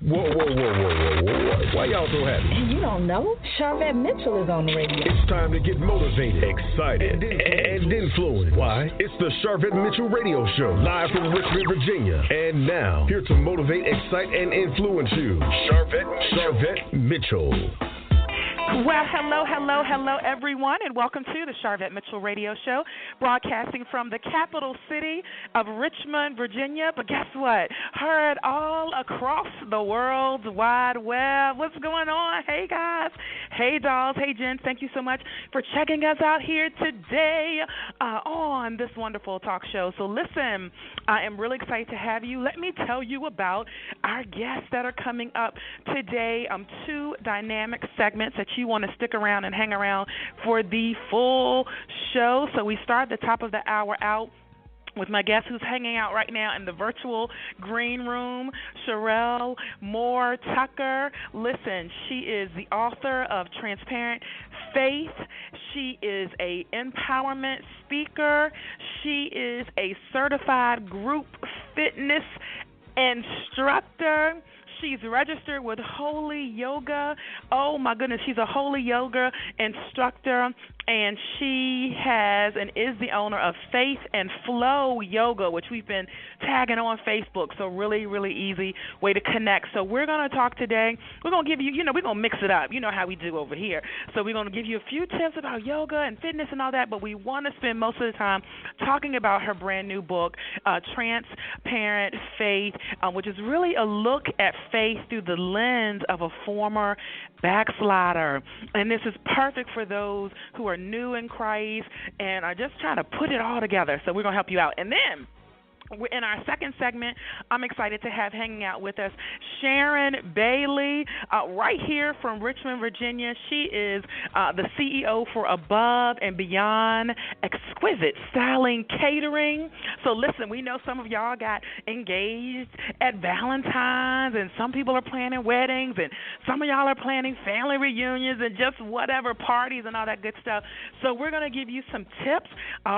Whoa, whoa, whoa, whoa, whoa, whoa. Why y'all so happy? You don't know? Charvette Mitchell is on the radio. It's time to get motivated, excited, and influenced. Why? It's the Charvette Mitchell Radio Show, live from Richmond, Virginia. And now, here to motivate, excite, and influence you, Charvette Mitchell. Well, hello, everyone, and welcome to the Charvette Mitchell Radio Show, broadcasting from the capital city of Richmond, Virginia. But guess what? Heard all across the world's wide web. What's going on? Hey, guys. Hey, dolls. Hey, Jen. Thank you so much for checking us out here today on this wonderful talk show. So listen, I am really excited to have you. Let me tell you about our guests that are coming up today. Two dynamic segments that you want to stick around and hang around for the full show. So we start the top of the hour out with my guest who's hanging out right now in the virtual green room, Sherrell Moore Tucker. Listen, she is the author of Transparent Faith. She is a empowerment speaker. She is a certified group fitness instructor. She's registered with Holy Yoga. Oh, my goodness. She's a Holy Yoga instructor, and she has and is the owner of Faith and Flow Yoga, which we've been tagging on Facebook. So really, really easy way to connect. So we're going to talk today. We're going to give you, we're going to mix it up. You know how we do over here. So we're going to give you a few tips about yoga and fitness and all that, but we want to spend most of the time talking about her brand new book, Transparent Faith, which is really a look at faith through the lens of a former backslider. And this is perfect for those who are new in Christ and are just trying to put it all together. So we're going to help you out. And then in our second segment, I'm excited to have hanging out with us Sharon Bailey, right here from Richmond, Virginia. She is the CEO for Above and Beyond Exquisite Styling Catering. So listen, we know some of y'all got engaged at Valentine's, and some people are planning weddings, and some of y'all are planning family reunions and just whatever parties and all that good stuff. So we're going to give you some tips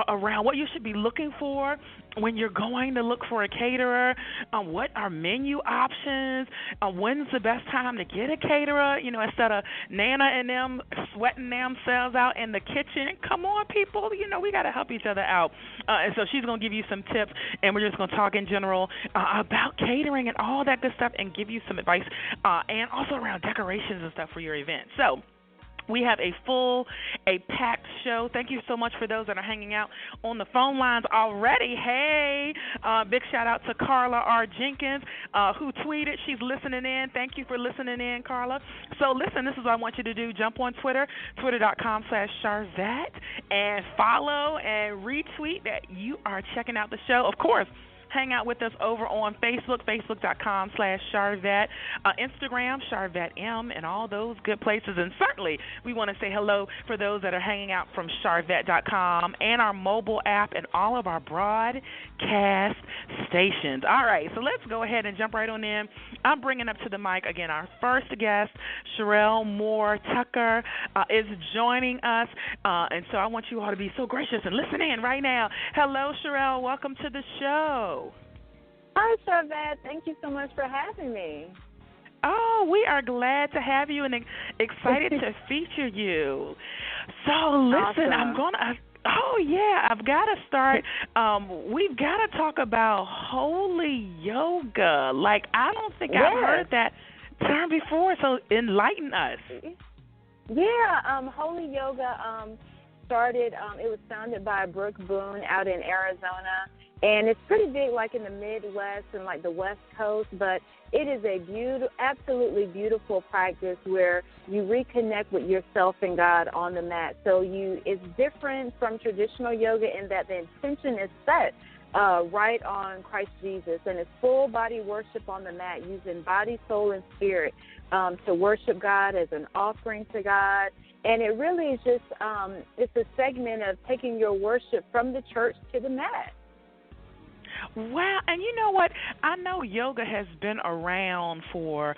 around what you should be looking for when you're going to look for a caterer, what are menu options, when's the best time to get a caterer, instead of Nana and them sweating themselves out in the kitchen. Come on, people, we got to help each other out. And so she's going to give you some tips, and we're just going to talk in general about catering and all that good stuff and give you some advice, and also around decorations and stuff for your event. So we have a packed show. Thank you so much for those that are hanging out on the phone lines already. Hey, big shout out to Carla R. Jenkins, who tweeted. She's listening in. Thank you for listening in, Carla. So listen, this is what I want you to do. Jump on Twitter, twitter.com/Charvette, and follow and retweet that you are checking out the show. Of course, hang out with us over on Facebook, facebook.com/Charvette, Instagram, Charvette M, and all those good places. And certainly, we want to say hello for those that are hanging out from Charvette.com and our mobile app and all of our broadcast stations. All right, so let's go ahead and jump right on in. I'm bringing up to the mic, again, our first guest, Sherrell Moore Tucker, is joining us. And so I want you all to be so gracious and listen in right now. Hello, Sherrell. Welcome to the show. Hi, Charvette. Thank you so much for having me. Oh, we are glad to have you and excited to feature you. So, listen, Awesome. I've got to start. We've got to talk about Holy Yoga. Like, I don't think I've heard that term before, so enlighten us. Yeah, Holy Yoga started, it was founded by Brooke Boone out in Arizona. And it's pretty big, like in the Midwest and like the West Coast, but it is a absolutely beautiful practice where you reconnect with yourself and God on the mat. So it's different from traditional yoga in that the intention is set right on Christ Jesus, and it's full body worship on the mat, using body, soul, and spirit to worship God as an offering to God. And it really is just it's a segment of taking your worship from the church to the mat. Wow, and you know what? I know yoga has been around for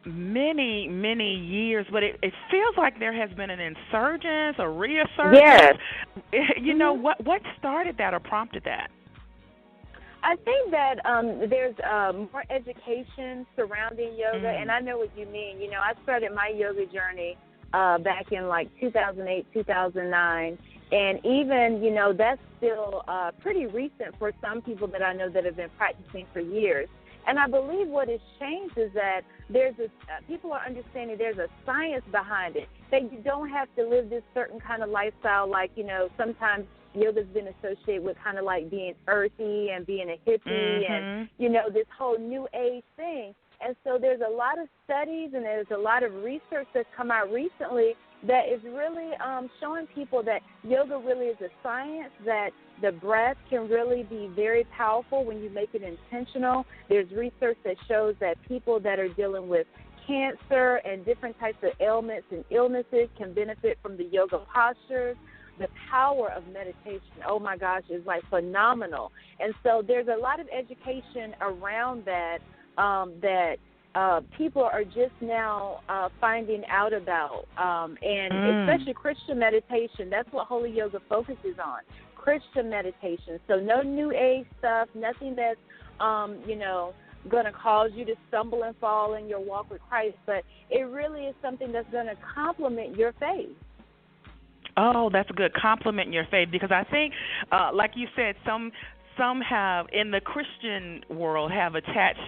many, many years, but it feels like there has been an insurgence, a resurgence. Yes. You know, what started that or prompted that? I think that there's more education surrounding yoga, and I know what you mean. You know, I started my yoga journey back in like 2008, 2009, and even, you know, that's still pretty recent for some people that I know that have been practicing for years. And I believe what has changed is that there's people are understanding there's a science behind it, that you don't have to live this certain kind of lifestyle like, you know, sometimes yoga's been associated with kind of like being earthy and being a hippie and, you know, this whole new age thing. And so there's a lot of studies and there's a lot of research that's come out recently that is really showing people that yoga really is a science, that the breath can really be very powerful when you make it intentional. There's research that shows that people that are dealing with cancer and different types of ailments and illnesses can benefit from the yoga postures. The power of meditation, oh my gosh, is like phenomenal. And so there's a lot of education around that people are just now finding out about, and especially Christian meditation. That's what Holy Yoga focuses on, Christian meditation. So no new age stuff, nothing that's, you know, going to cause you to stumble and fall in your walk with Christ, but it really is something that's going to complement your faith. Oh, that's good. Compliment your faith, because I think, like you said, some have in the Christian world have attached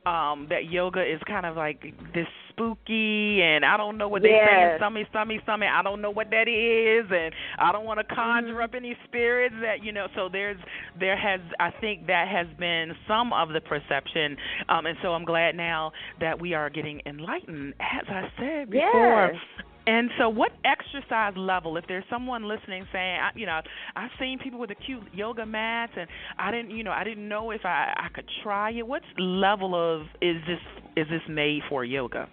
that yoga is kind of like this spooky, and I don't know what they're saying, summy. I don't know what that is, and I don't want to conjure up any spirits that, you know. So I think that has been some of the perception, and so I'm glad now that we are getting enlightened, as I said before. Yes. And so what exercise level, if there's someone listening saying, you know, I've seen people with the cute yoga mats, and I didn't know if I could try it. What level of is this made for yoga?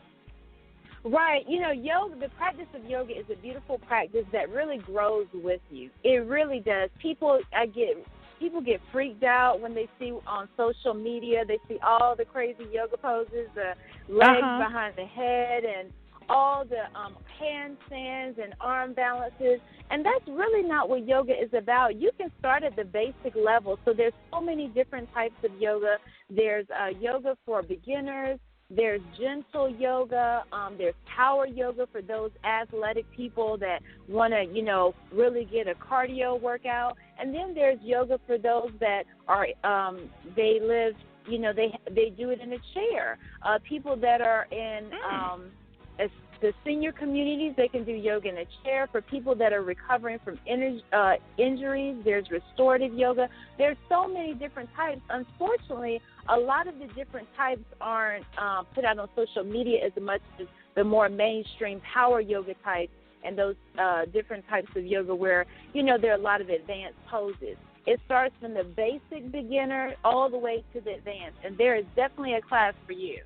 Right. You know, yoga, the practice of yoga is a beautiful practice that really grows with you. It really does. People get freaked out when they see on social media, they see all the crazy yoga poses, the legs behind the head, and all the handstands and arm balances, and that's really not what yoga is about. You can start at the basic level. So there's so many different types of yoga. There's yoga for beginners. There's gentle yoga. There's power yoga for those athletic people that want to, you know, really get a cardio workout. And then there's yoga for those that are they live, you know, they do it in a chair. People that are in the senior communities, they can do yoga in a chair. For people that are recovering from injuries, there's restorative yoga. There's so many different types. Unfortunately, a lot of the different types aren't put out on social media as much as the more mainstream power yoga types and those different types of yoga where, you know, there are a lot of advanced poses. It starts from the basic beginner all the way to the advanced, and there is definitely a class for you.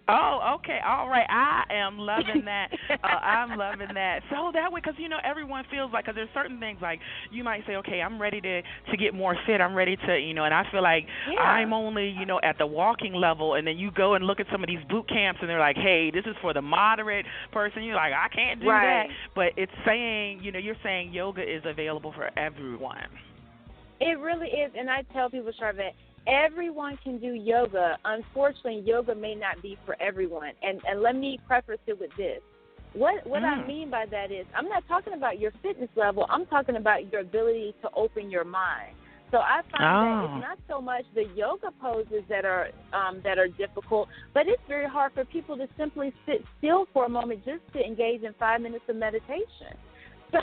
Oh, okay. All right. I am loving that. I'm loving that. So that way, because, you know, everyone feels like, because there's certain things like you might say, okay, I'm ready to get more fit. I'm ready to, you know, and I feel like I'm only, you know, at the walking level. And then you go and look at some of these boot camps and they're like, hey, this is for the moderate person. You're like, I can't do that. But it's saying, you know, you're saying yoga is available for everyone. It really is. And I tell people, Charvette, everyone can do yoga. Unfortunately, yoga may not be for everyone. And let me preface it with this. What I mean by that is I'm not talking about your fitness level. I'm talking about your ability to open your mind. So I find that it's not so much the yoga poses that are difficult, but it's very hard for people to simply sit still for a moment just to engage in 5 minutes of meditation. So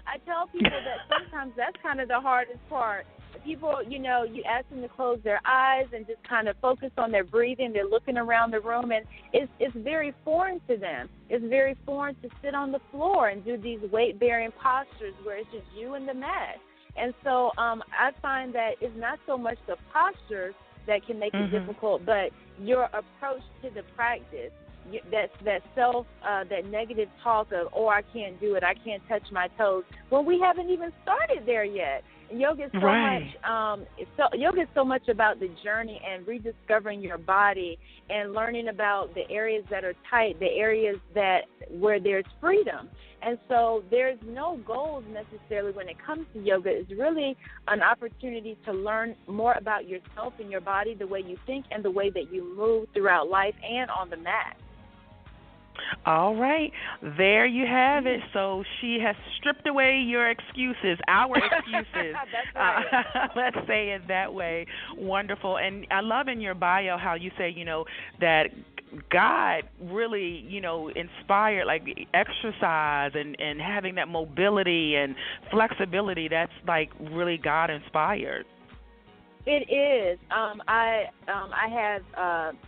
I tell people that sometimes that's kind of the hardest part. People, you know, you ask them to close their eyes and just kind of focus on their breathing. They're looking around the room, and it's very foreign to them. It's very foreign to sit on the floor and do these weight-bearing postures where it's just you and the mat. And so I find that it's not so much the postures that can make it difficult, but your approach to the practice. That negative talk of, oh, I can't do it, I can't touch my toes, when we haven't even started there yet. Yoga is so yoga is so much about the journey and rediscovering your body and learning about the areas that are tight, the areas where there's freedom. And so there's no goals necessarily when it comes to yoga. It's really an opportunity to learn more about yourself and your body, the way you think and the way that you move throughout life and on the mat. All right, there you have it. So she has stripped away your excuses, our excuses. That's right. Let's say it that way. Wonderful. And I love in your bio how you say, that God really, inspired like exercise and having that mobility and flexibility. That's like really God inspired. It is. I have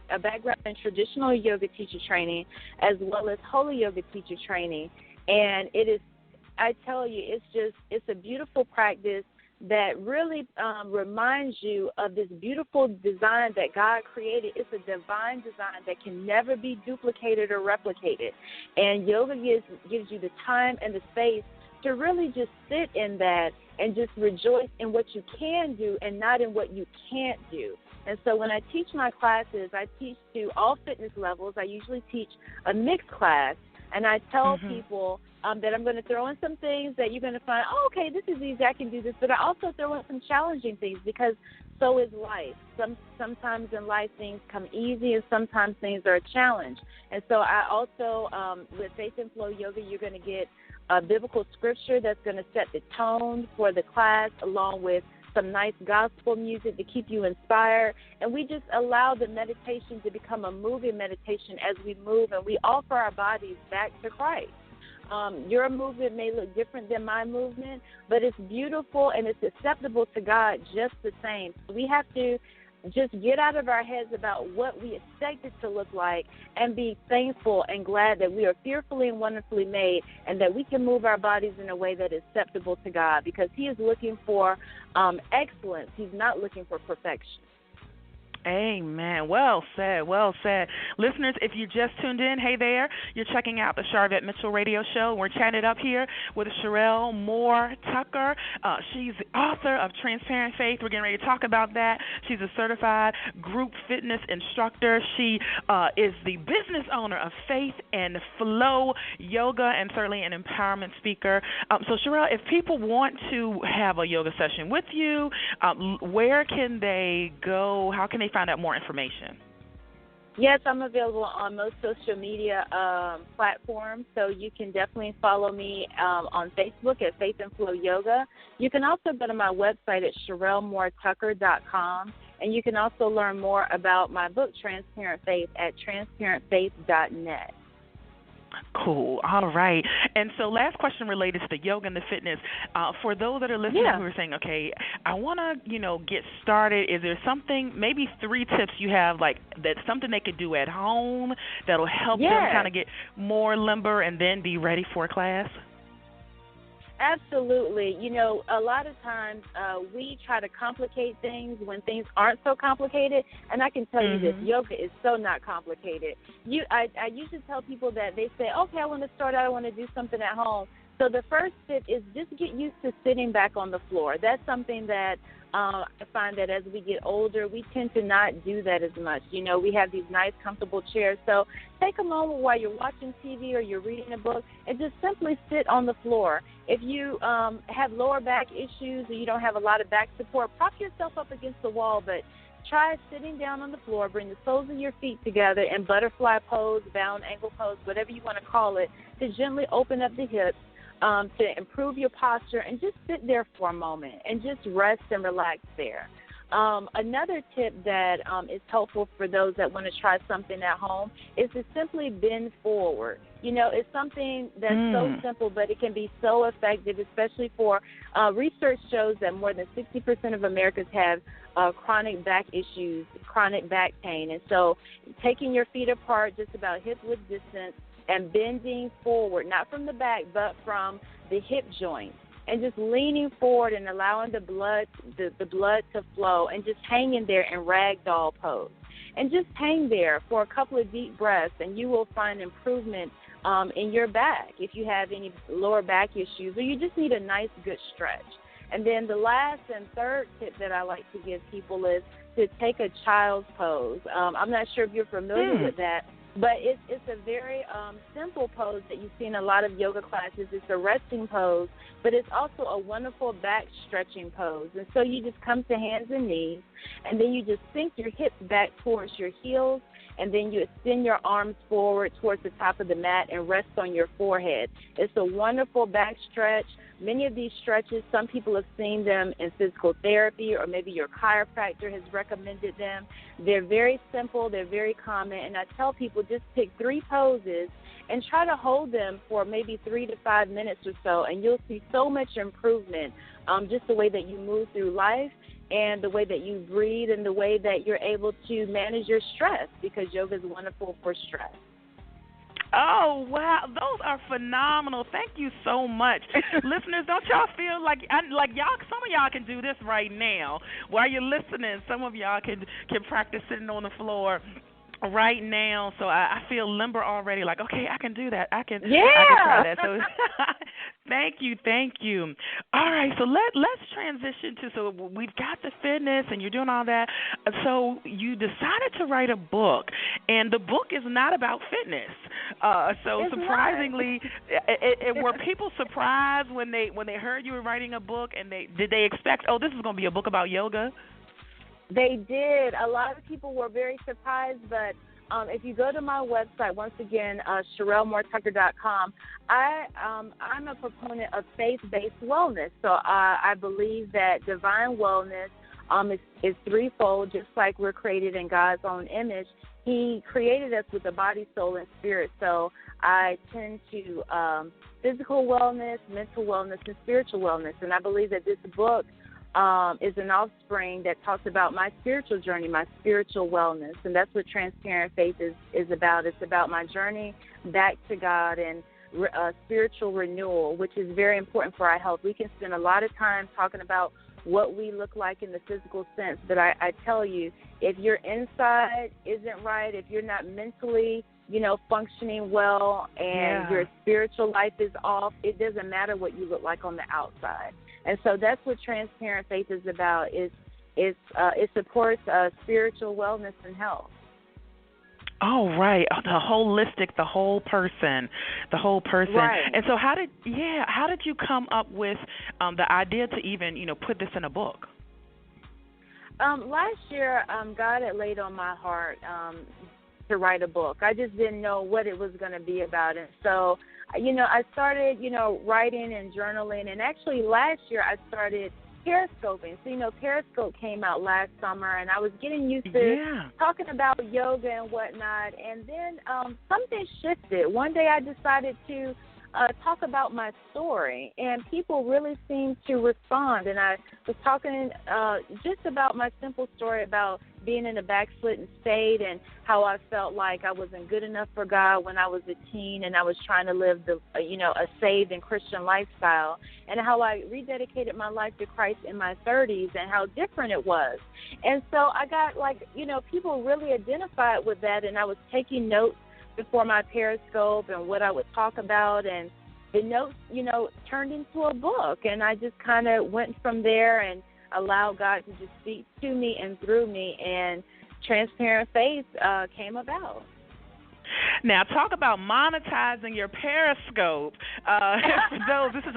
a background in traditional yoga teacher training as well as holy yoga teacher training, and it is. I tell you, it's a beautiful practice that really reminds you of this beautiful design that God created. It's a divine design that can never be duplicated or replicated, and yoga gives you the time and the space to really just sit in that and just rejoice in what you can do and not in what you can't do. And so when I teach my classes, I teach to all fitness levels. I usually teach a mixed class, and I tell people that I'm going to throw in some things that you're going to find, okay, this is easy, I can do this. But I also throw in some challenging things because so is life. Sometimes in life things come easy and sometimes things are a challenge. And so I also, with Faith and Flow Yoga, you're going to get a biblical scripture that's going to set the tone for the class, along with some nice gospel music to keep you inspired. And we just allow the meditation to become a moving meditation as we move and we offer our bodies back to Christ. Your movement may look different than my movement, but it's beautiful and it's acceptable to God just the same. We have to just get out of our heads about what we expect it to look like and be thankful and glad that we are fearfully and wonderfully made and that we can move our bodies in a way that is acceptable to God, because He is looking for excellence. He's not looking for perfection. Amen. Well said. Well said. Listeners, if you just tuned in, hey there, you're checking out the Sherrell Mitchell Radio Show. We're chatting up here with Sherrell Moore Tucker. She's the author of Transparent Faith. We're getting ready to talk about that. She's a certified group fitness instructor. She is the business owner of Faith and Flow Yoga and certainly an empowerment speaker. So, Sherrell, if people want to have a yoga session with you, where can they go? How can they find out more information? Yes, I'm available on most social media platforms, so you can definitely follow me on Facebook at Faith and Flow Yoga. You can also go to my website at SherrellMooreTucker.com, and you can also learn more about my book, Transparent Faith, at transparentfaith.net. Cool. All right. And so last question related to the yoga and the fitness. For those that are listening who are saying, okay, I want to, get started, is there something, maybe 3 tips you have, like that's something they could do at home that'll help them kind of get more limber and then be ready for a class? Absolutely. A lot of times we try to complicate things when things aren't so complicated. And I can tell you this, yoga is so not complicated. I usually tell people that they say, okay, I want to start out, I want to do something at home. So the first tip is just get used to sitting back on the floor. That's something that I find that as we get older, we tend to not do that as much. We have these nice, comfortable chairs. So take a moment while you're watching TV or you're reading a book and just simply sit on the floor. If you have lower back issues or you don't have a lot of back support, prop yourself up against the wall, but try sitting down on the floor, bring the soles of your feet together in butterfly pose, bound ankle pose, whatever you want to call it, to gently open up the hips, to improve your posture, and just sit there for a moment and just rest and relax there. Another tip that is helpful for those that want to try something at home is to simply bend forward. It's something that's so simple, but it can be so effective, especially for research shows that more than 60% of Americans have chronic back issues, chronic back pain. And so taking your feet apart just about hip-width distance and bending forward, not from the back, but from the hip joint, and just leaning forward and allowing the blood to flow, and just hanging there in ragdoll pose. And just hang there for a couple of deep breaths, and you will find improvement in your back if you have any lower back issues or you just need a nice, good stretch. And then the last and third tip that I like to give people is to take a child's pose. I'm not sure if you're familiar with that, but it's a very simple pose that you see in a lot of yoga classes. It's a resting pose, but it's also a wonderful back stretching pose. And so you just come to hands and knees, and then you just sink your hips back towards your heels, and then you extend your arms forward towards the top of the mat and rest on your forehead. It's a wonderful back stretch. Many of these stretches, some people have seen them in physical therapy, or maybe your chiropractor has recommended them. They're very simple. They're very common. And I tell people just pick 3 poses and try to hold them for maybe 3 to 5 minutes or so, and you'll see so much improvement, just the way that you move through life and the way that you breathe and the way that you're able to manage your stress, because yoga is wonderful for stress. Oh, wow. Those are phenomenal. Thank you so much. Listeners, don't y'all feel like y'all, some of y'all can do this right now while you're listening. Some of y'all can practice sitting on the floor right now. So I feel limber already, like, okay, I can do that. I can try that. So thank you. All right, so let's transition to, so we've got the fitness and you're doing all that. So you decided to write a book, and the book is not about fitness. So it's surprisingly, were people surprised when they heard you were writing a book, and did they expect, oh, this is going to be a book about yoga? They did. A lot of people were very surprised, but if you go to my website, once again, SherrellMooreTucker.com, I'm a proponent of faith-based wellness. So I believe that divine wellness is threefold, just like we're created in God's own image. He created us with a body, soul, and spirit. So I tend to physical wellness, mental wellness, and spiritual wellness. And I believe that this book is an offspring that talks about my spiritual journey, my spiritual wellness. And that's what Transparent Faith is about. It's about my journey back to God and spiritual renewal, which is very important for our health. We can spend a lot of time talking about what we look like in the physical sense, but I tell you, if your inside isn't right, if you're not mentally, functioning well, and your spiritual life is off, it doesn't matter what you look like on the outside. And so that's what Transparent Faith is about. It supports spiritual wellness and health. Oh, right. The holistic, the whole person. Right. And so how did you come up with the idea to even, put this in a book? Last year, God had laid on my heart to write a book. I just didn't know what it was going to be about. And so, I started, writing and journaling. And actually last year I started Periscoping. So, Periscope came out last summer, and I was getting used to talking about yoga and whatnot. And then something shifted. One day I decided to talk about my story, and people really seemed to respond. And I was talking just about my simple story about being in a backslidden state and how I felt like I wasn't good enough for God when I was a teen, and I was trying to live a saved and Christian lifestyle, and how I rededicated my life to Christ in my 30s and how different it was. And so I got people really identified with that, and I was taking notes before my Periscope and what I would talk about, and the notes, turned into a book, and I just kind of went from there and allowed God to just speak to me and through me, and Transparent Faith came about. Now, talk about monetizing your Periscope. This is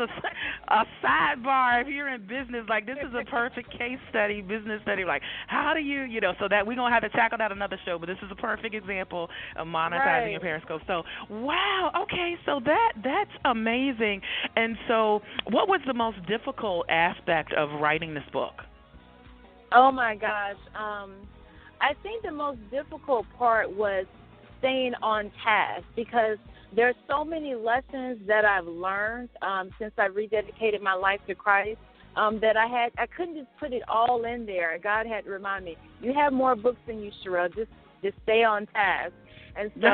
a sidebar. If you're in business, this is a perfect business study. Like, how do you, so that we're going to have to tackle that another show, but this is a perfect example of monetizing your Periscope. So, wow, okay, so that's amazing. And so what was the most difficult aspect of writing this book? Oh, my gosh. I think the most difficult part was staying on task, because there's so many lessons that I've learned since I rededicated my life to Christ that I couldn't just put it all in there. God had to remind me, you have more books than you, Sherrell. Just stay on task. And so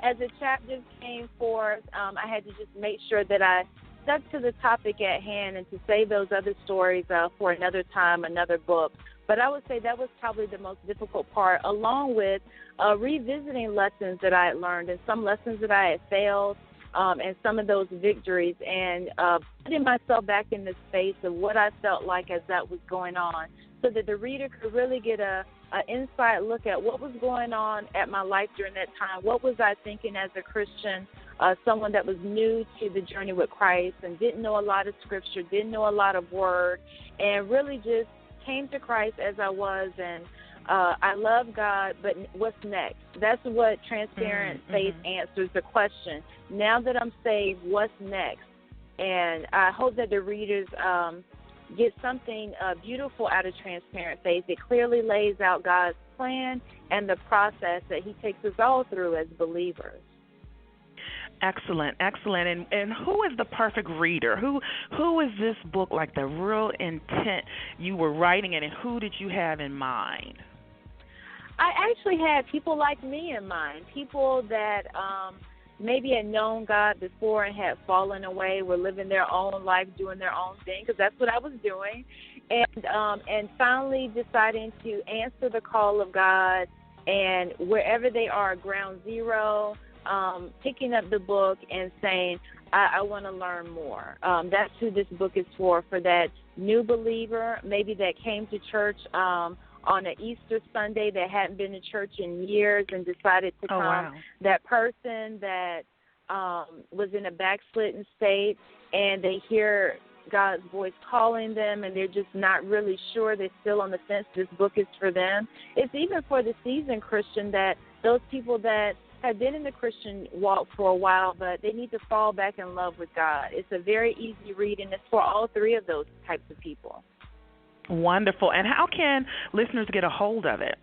as the chapters came forth, I had to just make sure that I stuck to the topic at hand and to save those other stories for another time, another book. But I would say that was probably the most difficult part, along with revisiting lessons that I had learned and some lessons that I had failed, and some of those victories, and putting myself back in the space of what I felt like as that was going on, so that the reader could really get an inside look at what was going on at my life during that time. What was I thinking as a Christian, someone that was new to the journey with Christ and didn't know a lot of scripture, didn't know a lot of word, and really just came to Christ as I was. And I love God, but what's next? That's what Transparent Faith answers the question. Now that I'm saved, what's next? And I hope that the readers get something beautiful out of Transparent Faith. It clearly lays out God's plan and the process that he takes us all through as believers. Excellent. And who is the perfect reader? Who is this book, like the real intent you were writing it, and who did you have in mind? I actually had people like me in mind, people that maybe had known God before and had fallen away, were living their own life, doing their own thing, because that's what I was doing, and finally deciding to answer the call of God, and wherever they are, ground zero, picking up the book and saying, I want to learn more. That's who this book is for that new believer, maybe that came to church on an Easter Sunday that hadn't been to church in years and decided to come. Wow. That person that was in a backslidden state, and they hear God's voice calling them, and they're just not really sure. They're still on the fence. This book is for them. It's even for the seasoned Christian, that those people that have been in the Christian walk for a while, but they need to fall back in love with God. It's a very easy read, and it's for all three of those types of people. Wonderful. And how can listeners get a hold of it?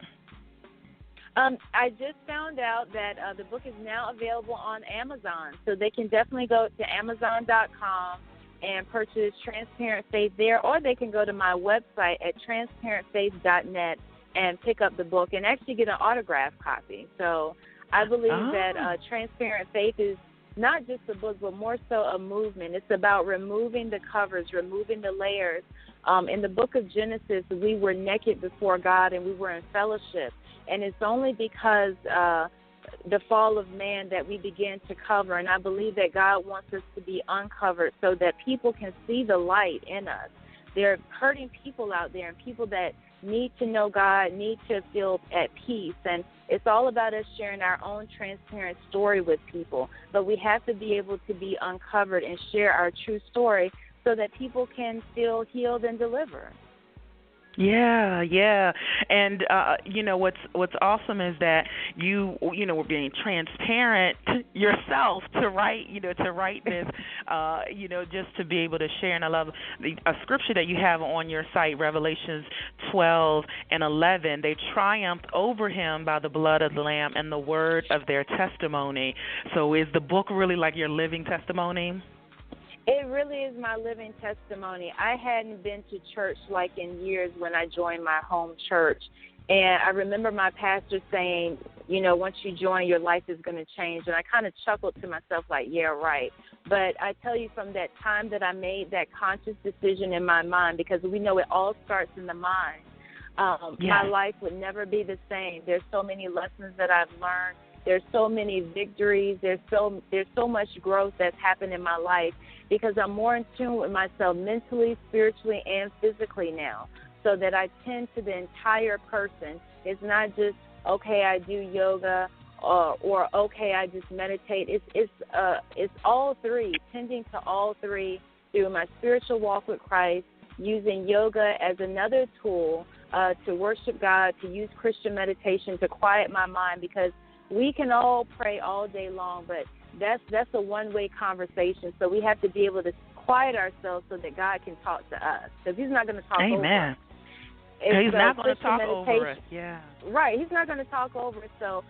I just found out that the book is now available on Amazon, so they can definitely go to Amazon.com and purchase Transparent Faith there, or they can go to my website at transparentfaith.net and pick up the book and actually get an autographed copy. So I believe that Transparent Faith is not just a book, but more so a movement. It's about removing the covers, removing the layers. In the book of Genesis, we were naked before God and we were in fellowship. And it's only because the fall of man that we begin to cover. And I believe that God wants us to be uncovered so that people can see the light in us. There are hurting people out there, and people that need to know God, need to feel at peace. And it's all about us sharing our own transparent story with people. But we have to be able to be uncovered and share our true story so that people can feel healed and delivered. Yeah. And what's awesome is that you were being transparent yourself to write this, just to be able to share. And I love a scripture that you have on your site, Revelations 12:11. They triumphed over him by the blood of the Lamb and the word of their testimony. So is the book really like your living testimony? It really is my living testimony. I hadn't been to church like in years when I joined my home church. And I remember my pastor saying, once you join, your life is going to change. And I kind of chuckled to myself like, yeah, right. But I tell you, from that time that I made that conscious decision in my mind, because we know it all starts in the mind, my life would never be the same. There's so many lessons that I've learned. There's so many victories. There's so much growth that's happened in my life because I'm more in tune with myself mentally, spiritually, and physically now, so that I tend to the entire person. It's not just, okay, I do yoga or okay, I just meditate. It's all three, tending to all three through my spiritual walk with Christ, using yoga as another tool to worship God, to use Christian meditation to quiet my mind, because we can all pray all day long, but that's a one-way conversation. So we have to be able to quiet ourselves so that God can talk to us, because he's not going to talk over us. He's not going to talk over us. Yeah. Right. He's not going to talk over us. So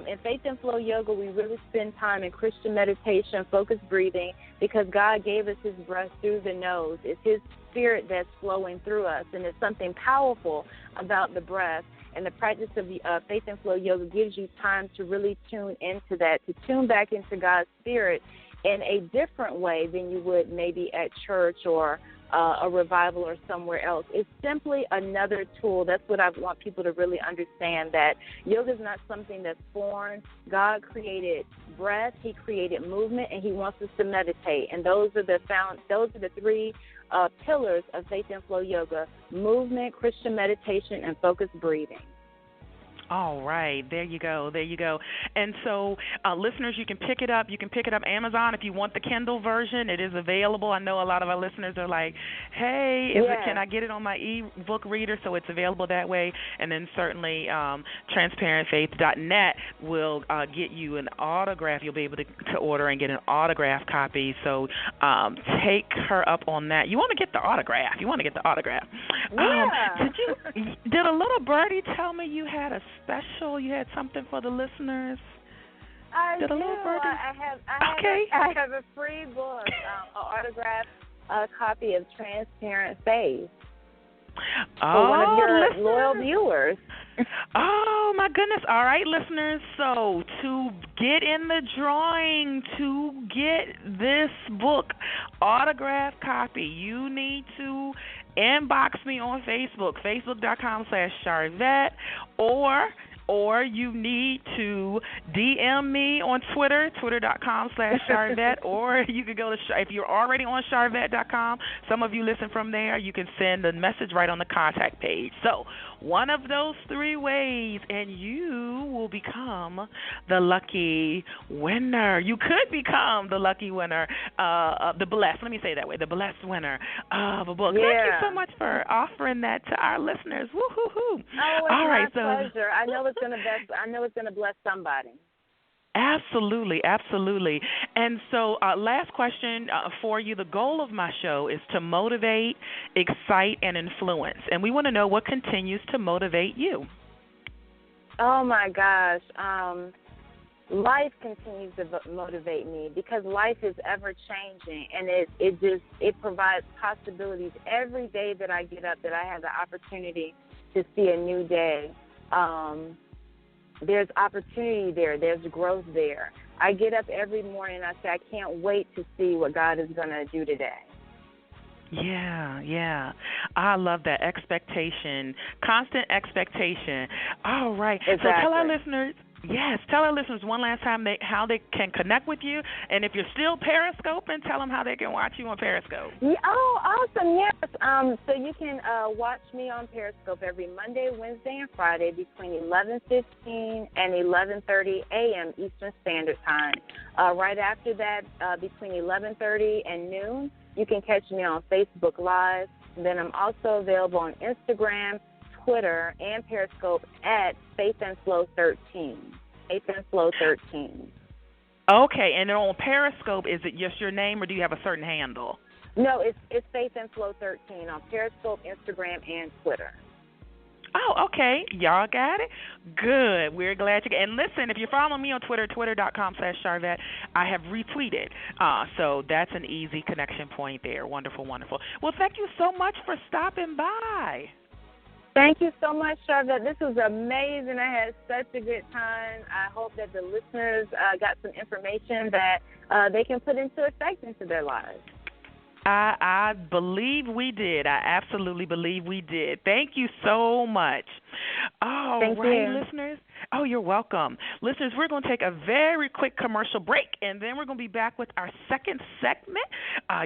in Faith and Flow Yoga, we really spend time in Christian meditation, focused breathing, because God gave us his breath through the nose. It's his spirit that's flowing through us, and there's something powerful about the breath. And the practice of Faith and Flow Yoga gives you time to really tune into that, to tune back into God's spirit in a different way than you would maybe at church or a revival or somewhere else. It's simply another tool. That's what I want people to really understand, that yoga is not something that's foreign. God created breath, He created movement, and He wants us to meditate. And those are the three pillars of Faith and Flow Yoga: movement, Christian meditation, and focused breathing. All right, there you go. And so, listeners, you can pick it up. You can pick it up Amazon if you want the Kindle version. It is available. I know a lot of our listeners are like, hey, can I get it on my e-book reader? So it's available that way. And then certainly transparentfaith.net will get you an autograph. You'll be able to order and get an autograph copy. So take her up on that. You want to get the autograph. Yeah. Did a little birdie tell me you had a special? You had something for the listeners? I do. I have a free book, an autographed copy of Transparent Faith for one of your loyal viewers. Oh, my goodness. All right, listeners. So to get in the drawing to get this book autographed copy, you need to inbox me on Facebook, facebook.com/Charvette, or you need to DM me on Twitter, twitter.com/Charvette, or you could go to, if you're already on Charvette.com, some of you listen from there, you can send a message right on the contact page. So one of those three ways, and you will become the lucky winner. You could become the lucky winner, the blessed winner of a book. Yeah. Thank you so much for offering that to our listeners. Woo-hoo-hoo. Oh, it's my pleasure. I know it's going to bless somebody. Absolutely. And so last question for you. The goal of my show is to motivate, excite, and influence. And we want to know what continues to motivate you. Oh, my gosh. Life continues to motivate me because life is ever-changing, and it provides possibilities every day that I get up, that I have the opportunity to see a new day. There's opportunity there. There's growth there. I get up every morning and I say, I can't wait to see what God is going to do today. Yeah. I love that. Expectation, constant expectation. All right. Exactly. So tell our listeners one last time how they can connect with you. And if you're still Periscoping, tell them how they can watch you on Periscope. Yeah, oh, awesome. Yes. So you can watch me on Periscope every Monday, Wednesday, and Friday between 11:15 and 11:30 a.m. Eastern Standard Time. Right after that, between 11:30 and noon, you can catch me on Facebook Live. Then I'm also available on Instagram, Twitter, and Periscope at Faith and Flow 13. Faith and Flow 13. Okay, and then on Periscope, is it just your name, or do you have a certain handle? No, it's Faith and Flow 13 on Periscope, Instagram, and Twitter. Oh, okay. Y'all got it? Good. We're glad you got it. And listen, if you're following me on Twitter, twitter.com/Charvette, I have retweeted. So that's an easy connection point there. Wonderful. Well, thank you so much for stopping by. Thank you so much, Charvette. This was amazing. I had such a good time. I hope that the listeners got some information that they can put into effect into their lives. I believe we did. I absolutely believe we did. Thank you so much. Thank right, you. Listeners. Oh, you're welcome. Listeners, we're going to take a very quick commercial break, and then we're going to be back with our second segment.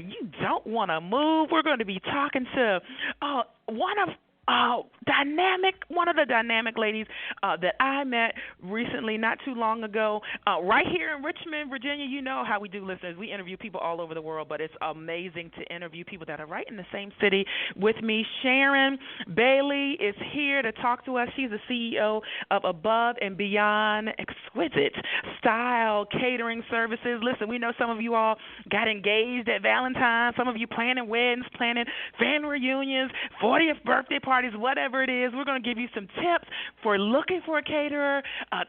You don't want to move. We're going to be talking to one of the dynamic ladies that I met recently, not too long ago, right here in Richmond, Virginia. You know how we do, listeners. We interview people all over the world, but it's amazing to interview people that are right in the same city with me. Sharon Bailey is here to talk to us. She's the CEO of Above and Beyond Exquisite Style Catering Services. Listen, we know some of you all got engaged at Valentine's, some of you planning weddings, planning family reunions, 40th birthday parties, whatever it is. We're going to give you some tips for looking for a caterer,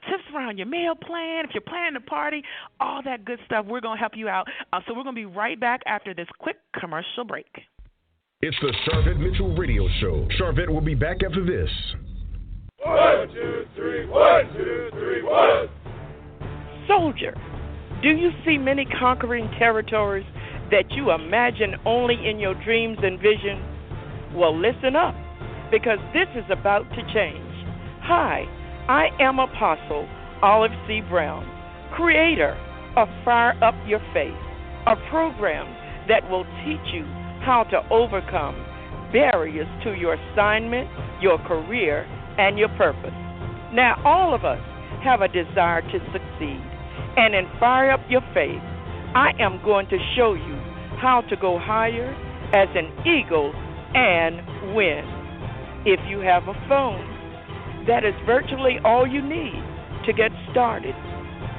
tips around your meal plan, if you're planning a party, all that good stuff. We're going to help you out. So we're going to be right back after this quick commercial break. It's the Charvette Mitchell Radio Show. Charvette will be back after this. 1, 2, 3, 1, 2, 3, 1. Soldier, do you see many conquering territories that you imagine only in your dreams and visions? Well, listen up, because this is about to change. Hi, I am Apostle Olive C. Brown, creator of Fire Up Your Faith, a program that will teach you how to overcome barriers to your assignment, your career, and your purpose. Now, all of us have a desire to succeed, and in Fire Up Your Faith, I am going to show you how to go higher as an eagle and win. If you have a phone, that is virtually all you need to get started.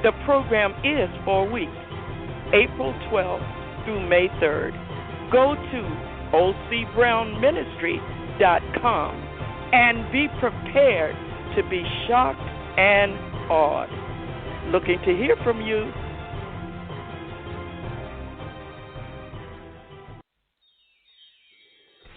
The program is 4 weeks, April 12th through May 3rd. Go to ocbrownministry.com and be prepared to be shocked and awed. Looking to hear from you.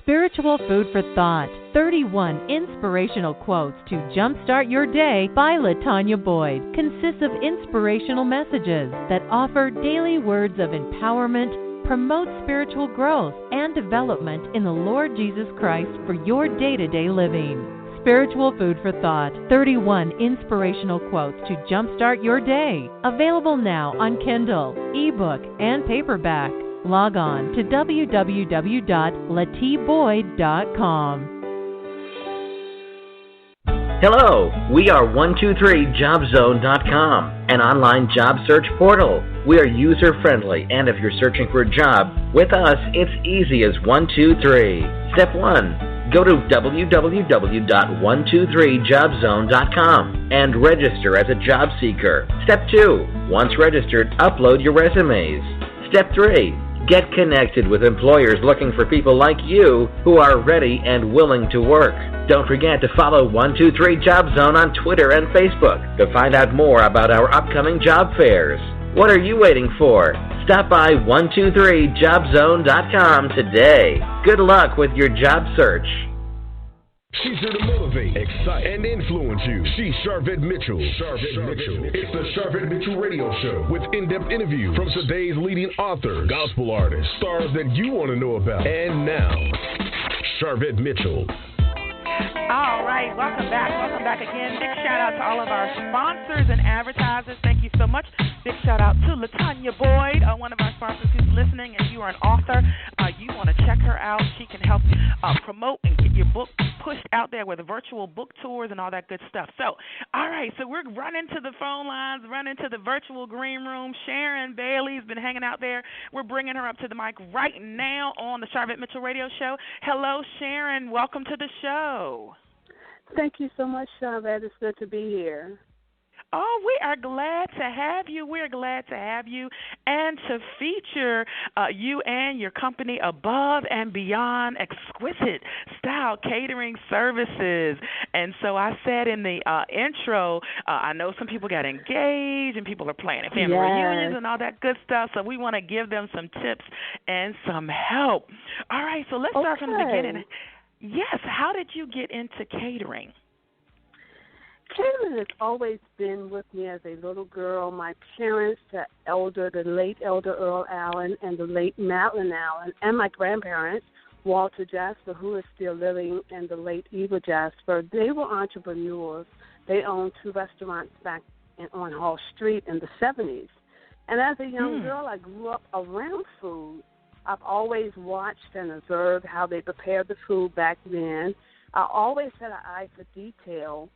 Spiritual Food for Thought, 31 inspirational quotes to jumpstart your day by LaTanya Boyd, consists of inspirational messages that offer daily words of empowerment, promote spiritual growth and development in the Lord Jesus Christ for your day-to-day living. Spiritual Food for Thought, 31 inspirational quotes to jumpstart your day. Available now on Kindle, ebook, and paperback. Log on to www.latboyd.com. Hello, we are 123jobzone.com, an online job search portal. We are user-friendly, and if you're searching for a job, with us, it's easy as 1, 2, 3. Step 1, go to www.123jobzone.com and register as a job seeker. Step 2, once registered, upload your resumes. Step 3, get connected with employers looking for people like you who are ready and willing to work. Don't forget to follow 123 Job Zone on Twitter and Facebook to find out more about our upcoming job fairs. What are you waiting for? Stop by 123jobzone.com today. Good luck with your job search. She's here to motivate, excite, and influence you. She's Sherrell Mitchell. It's the Sherrell Mitchell Radio Show with in-depth interviews from today's leading authors, gospel artists, stars that you want to know about. And now, Sherrell Mitchell. All right, welcome back again. Big shout out to all of our sponsors and advertisers. Thank you so much. Big shout out to LaTanya Boyd, one of our sponsors who's listening. If you are an author, you want to check her out. She can help promote and get your book pushed out there with virtual book tours and all that good stuff. So, all right, so we're running to the phone lines, running to the virtual green room. Sharon Bailey's been hanging out there. We're bringing her up to the mic right now on the Sherrell Mitchell Radio Show. Hello, Sharon. Welcome to the show. Thank you so much, Sherrell. It's good to be here. Oh, we are glad to have you. We're glad to have you and to feature you and your company, Above and Beyond Exquisite Style Catering Services. And so I said in the intro, I know some people got engaged and people are planning family reunions and all that good stuff. So we want to give them some tips and some help. All right, so let's start from the beginning. Yes, how did you get into catering? Catering has always been with me as a little girl. My parents, the late Elder Earl Allen and the late Madeline Allen, and my grandparents, Walter Jasper, who is still living, and the late Eva Jasper, they were entrepreneurs. They owned 2 restaurants back on Hall Street in the 70s. And as a young girl, I grew up around food. I've always watched and observed how they prepared the food back then. I always had an eye for detail.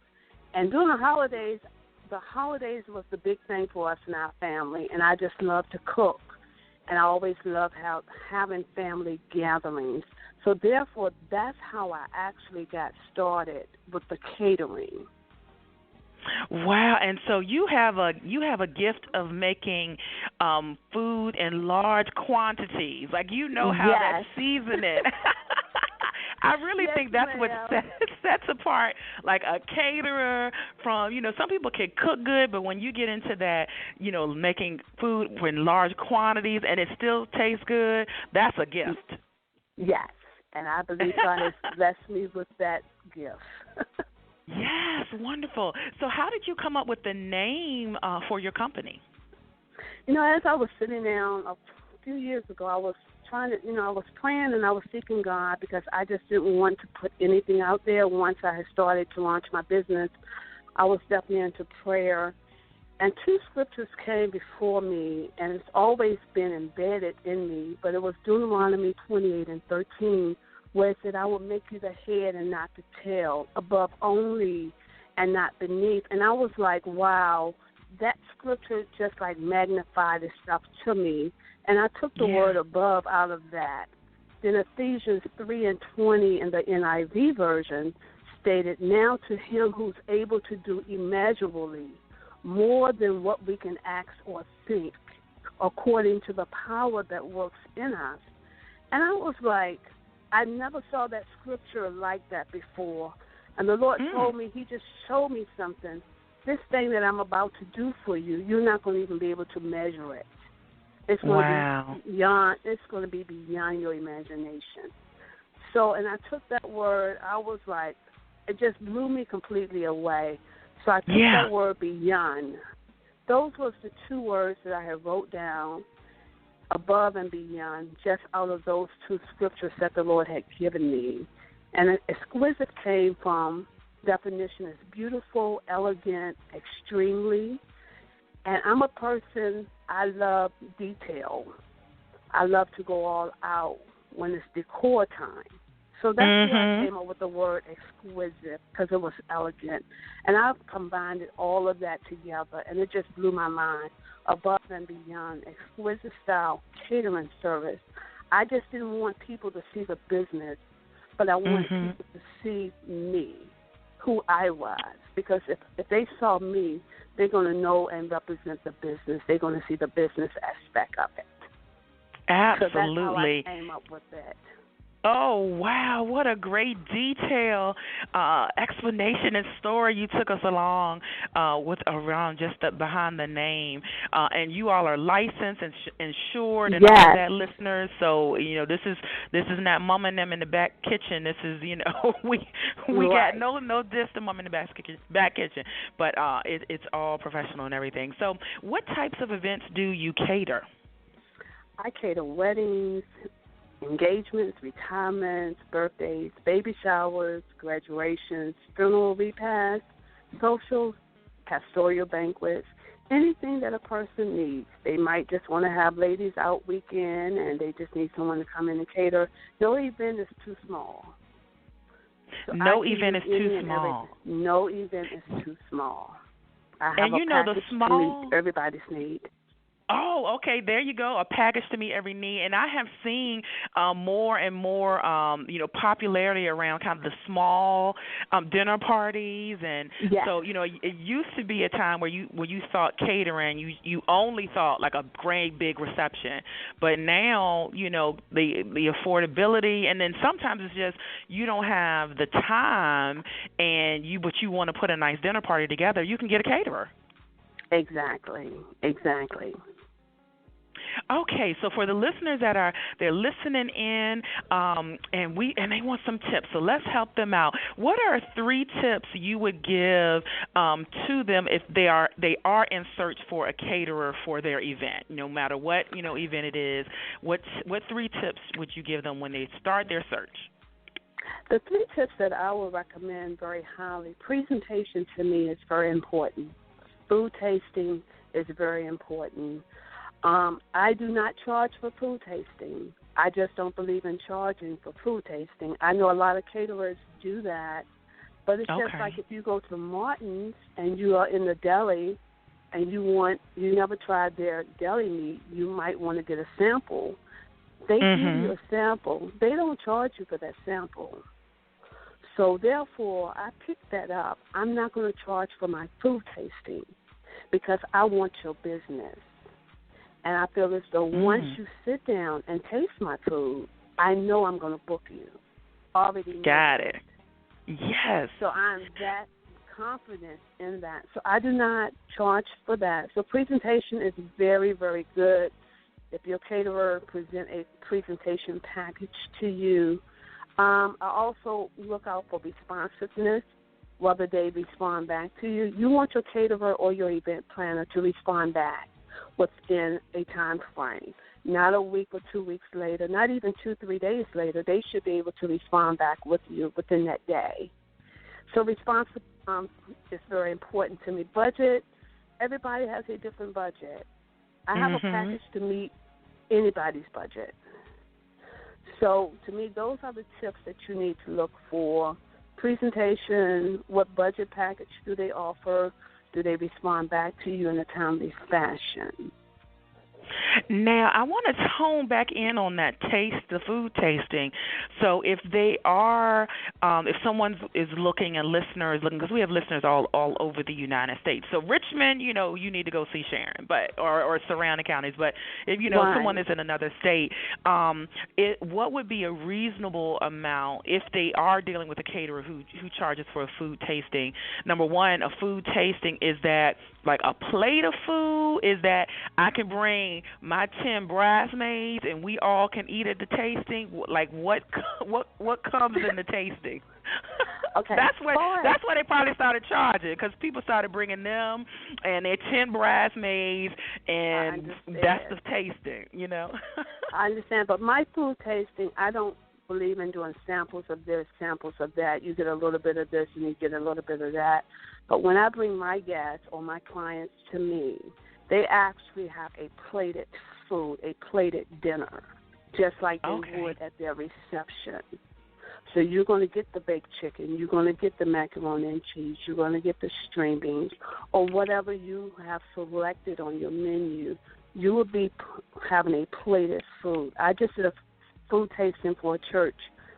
And during the holidays was the big thing for us in our family, and I just loved to cook. And I always loved having family gatherings. So therefore, that's how I actually got started with the catering. Wow, and so you have a gift of making food in large quantities. Like you know how to season it. I really think that's what sets apart like a caterer from, some people can cook good, but when you get into that, making food in large quantities and it still tastes good, that's a gift. Yes, and I believe God has blessed me with that gift. Yes, wonderful. So how did you come up with the name for your company? As I was sitting down few years ago, I was trying to, I was praying and I was seeking God because I just didn't want to put anything out there. Once I had started to launch my business, I was definitely into prayer. And two scriptures came before me, and it's always been embedded in me, but it was Deuteronomy 28:13, where it said, I will make you the head and not the tail, above only and not beneath. And I was like, wow, that scripture just like magnified itself to me. And I took the word above out of that. Then Ephesians 3:20 in the NIV version stated, now to him who's able to do immeasurably more than what we can ask or think, according to the power that works in us. And I was like, I never saw that scripture like that before. And the Lord told me, he just showed me something. This thing that I'm about to do for you, you're not going to even be able to measure it. It's going to be beyond. It's going to be beyond your imagination. So, and I took that word. I was like, it just blew me completely away. So I took that word beyond. Those was the two words that I had wrote down, above and beyond, just out of those two scriptures that the Lord had given me. And exquisite came from definition as beautiful, elegant, extremely. And I'm a person, I love detail. I love to go all out when it's decor time. So that's where I came up with the word exquisite, because it was elegant. And I've combined all of that together, and it just blew my mind. Above and beyond, exquisite style catering service. I just didn't want people to see the business, but I wanted people to see me, who I was. Because if they saw me, they're going to know and represent the business. They're going to see the business aspect of it. Absolutely. So that's how I came up with it. Oh, wow. What a great detail, explanation and story you took us along with around just behind the name. And you all are licensed and insured and all that, listeners. So, this is not mom and them in the back kitchen. This is, we got no diss to mom in the back kitchen. But it's all professional and everything. So what types of events do you cater? I cater weddings, engagements, retirements, birthdays, baby showers, graduations, funeral repasts, socials, pastoral banquets, anything that a person needs. They might just want to have ladies out weekend and they just need someone to come in and cater. No event is too small. So no event is too small. No event is too small. I have and you know the small to meet everybody's need. Oh, okay. There you go. A package to meet every need. And I have seen more and more, popularity around kind of the small dinner parties. And so, it used to be a time where you thought catering, you only thought like a great big reception. But now, the affordability, and then sometimes it's just you don't have the time, but you want to put a nice dinner party together. You can get a caterer. Exactly. Okay, so for the listeners they're listening in, and they want some tips, so let's help them out. What are 3 tips you would give to them if they are in search for a caterer for their event, no matter what event it is? What 3 tips would you give them when they start their search? The 3 tips that I would recommend very highly: presentation to me is very important. Food tasting is very important. I do not charge for food tasting. I just don't believe in charging for food tasting. I know a lot of caterers do that, but it's just like if you go to Martin's and you are in the deli and you never tried their deli meat, you might want to get a sample. They give you a sample. They don't charge you for that sample. So therefore, I picked that up. I'm not going to charge for my food tasting because I want your business. And I feel as though once you sit down and taste my food, I know I'm going to book you. Already got it. Yes. So I'm that confident in that. So I do not charge for that. So presentation is very, very good. If your caterer present a presentation package to you, I also look out for responsiveness, whether they respond back to you. You want your caterer or your event planner to respond back. within a time frame. Not a week or 2 weeks later, not even 2-3 days later. They should be able to respond back with you within that day. So response is very important to me. Budget, everybody has a different budget. I have a package to meet anybody's budget. So to me, those are the tips that you need to look for. Presentation, what budget package do they offer? Do they respond back to you in a timely fashion? Now, I want to hone back in on that the food tasting. So if they are, if someone is looking, a listener is looking, because we have listeners all over the United States. So Richmond, you need to go see Sharon, or surrounding counties. But if someone is in another state, what would be a reasonable amount if they are dealing with a caterer who charges for a food tasting? Number one, a food tasting, is that like a plate of food? Is that I can bring my 10 bridesmaids and we all can eat at the tasting? Like what comes in the tasting? Okay, that's where they probably started charging, because people started bringing them and their 10 bridesmaids, and that's the tasting. I understand, but my food tasting, I don't believe in doing samples of this, samples of that. You get a little bit of this and you get a little bit of that. But when I bring my guests or my clients to me, they actually have a plated food, a plated dinner, just like they would at their reception. So you're going to get the baked chicken, you're going to get the macaroni and cheese, you're going to get the string beans, or whatever you have selected on your menu. You will be having a plated food. I just did a food tasting for a church